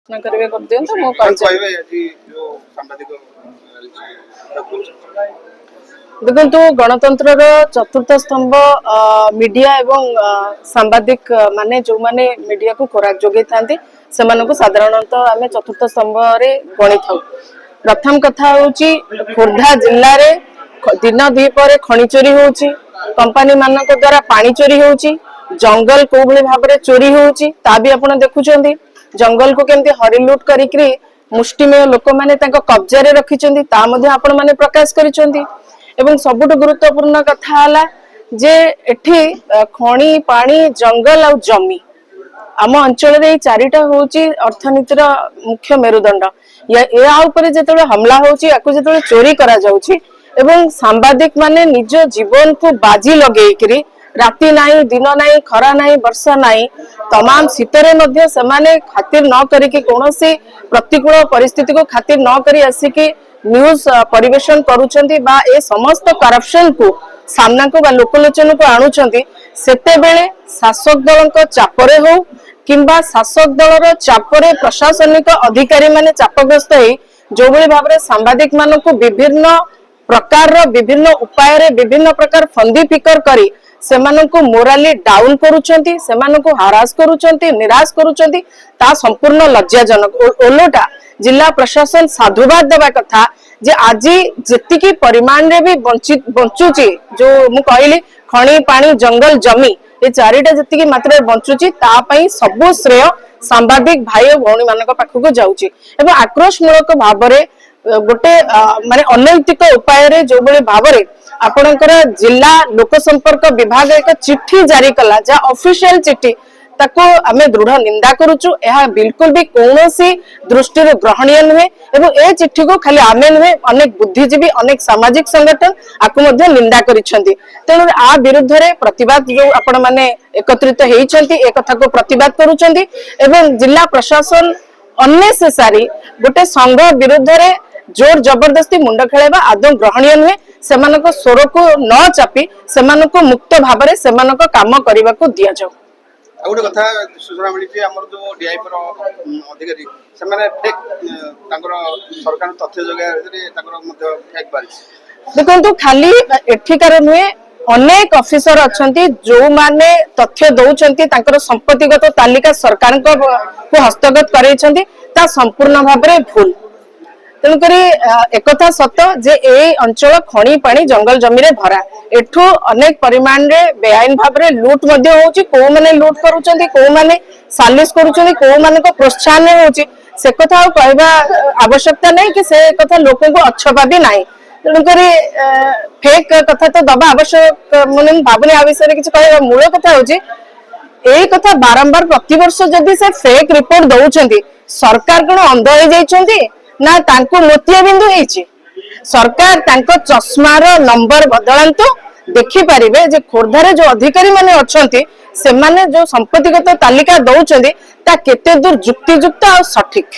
करेंगे कर दियंतु मो देखु गणतंत्र चतुर्थ स्तंभ मीडिया एवं सांबादिक माने जो माने मीडिया को खोराक जोगे थांती से साधारणतः आम चतुर्थ स्तंभ रे गणी था। प्रथम कथा होची खोर्धा जिल्ला रे दिन द्वीपर खनि चोरी होची, कंपनी मानक द्वारा पानी चोरी होची, जंगल को भली भाव में चोरी होची ता भी आपण देखुचंदी। जंगल को केमती हरिलुट करिकरी मुष्टिमेय लोक माने तांको कब्जा रे रखिचंदी ता मध्ये आपण माने प्रकाश करिचंदी। एवं सबुठ गुरुत्वपूर्ण कथा हला जे एठी खणी पानी जंगल और जमी आम अंचल रे चारिटा होची अर्थनीतिर मुख्य मेरुदंड। या ऊपर जेतबे हमला होची याकु जेतबे चोरी करा जाउची एवं सांबादिक माने निज जीवन को बाजी लगेइकरी राति नाही दिन नाही खरा नाही वर्षा नाही तमाम शीतरे मध्य समाने खातिर न करिकि कोनोसी प्रतिकूल परिस्थिति को खातिर न करी आसिकि न्यूज परिवेशन करूछंती बा ए समस्त करप्शन को सामना को बा लोकलोचन को आणुछंती सेते बेले शासक दल को चापरे हो किंबा शासक दलर चापरे प्रशासनिक अधिकारी माने चापग्रस्त होई जो भली भाबरे सांबादिक मानको विभिन्न प्रकार विभिन्न उपाय रे विभिन्न प्रकार फंदी फिकर करी सेमाननको मोराली डाउन करूछंती सेमाननको हारास करूछंती निराश करूछंती ता संपूर्ण लज्जाजनक। ओलोटा जिला प्रशासन साधुवाद देवा कथा जे आज जेतिकी परिमाण रे भी बंचुची जो मु कहली खणी पानी जंगल जमी ये चारिटा जेतिकी मात्रा बंचुची ता पई सबु श्रेय सांबादिक भाई और भौणी मानक पाखको जाउची एवं आक्रोशमूलक भाबरे गोटे माने अनैतिक उपाय रे जो बळे भाबरे आपणकर जिला लोक संपर्क विभाग एक चिट्ठी जारी कला जा ऑफिशियल चिट्ठी ताको आमे दृढ़ निंदा करूचु। यह बिल्कुल भी कौनसी दृष्टि ग्रहणीय नुहे एवं ए चिट्ठी को खाली आमे नुहे अनेक बुद्धिजीवी अनेक सामाजिक संगठन आकु मध्ये निंदा करिसेंती। तेणु आ विरुद्ध रे प्रतिवाद जो आपण माने एकत्रित हेइछंती ए कथा को प्रतिवाद करूछंती एवं जिला प्रशासन अननेसेसरी गोटे संघ विरुद्ध रे जोर जबरदस्ती मुंड खेलेबा आदौ ग्रहणीय नुहे। सेमानक स्वर को न चापी सेमानक मुक्त भाव में सेमानक काम करने को दिया जाऊ। गोटे कथा सूचना मिली आमर जो डीआईपी अधिकारी से फेक सरकार तथ्य जगह फेक बारी देखो खाली एठिकार नुहे अनेक ऑफिसर अच्छी जो माने तथ्य दौरान तांकर संपत्तिगत तालिका सरकार को हस्तगत कर संपूर्ण भाव में भूल। तेणुक एकथा सत जे ए अंचल खणी पानी जंगल जमी रे भरा एठू अनेक परिमाण रे बेआईन भाव में लूट होउची को माने लूट करूचंती को माने सालिश करूचंती को माने को प्रोत्साहन होउची से कथा कहबा आवश्यकता नहीं कि से कथा लोगों को अच्छपा भी नहीं। तेणुक फेक कथा तो दबा आवश्यक माने भावने आ विषय किछ कहबा मूल कथा होउची ए कथा बारंबार प्रतिवर्ष जदि से फेक रिपोर्ट दउचंती सरकार कोन अंध हो जाइछंती ना तांको मोतिया बिंदु हेची सरकार तांको चश्मार नंबर बदलंतु देखि पारिबे जे खोर्धारे जो अधिकारी माने अछंती से माने जो संपत्तिगत तालिका दउचंती ता केते दूर जुक्तियुक्त और सठिक।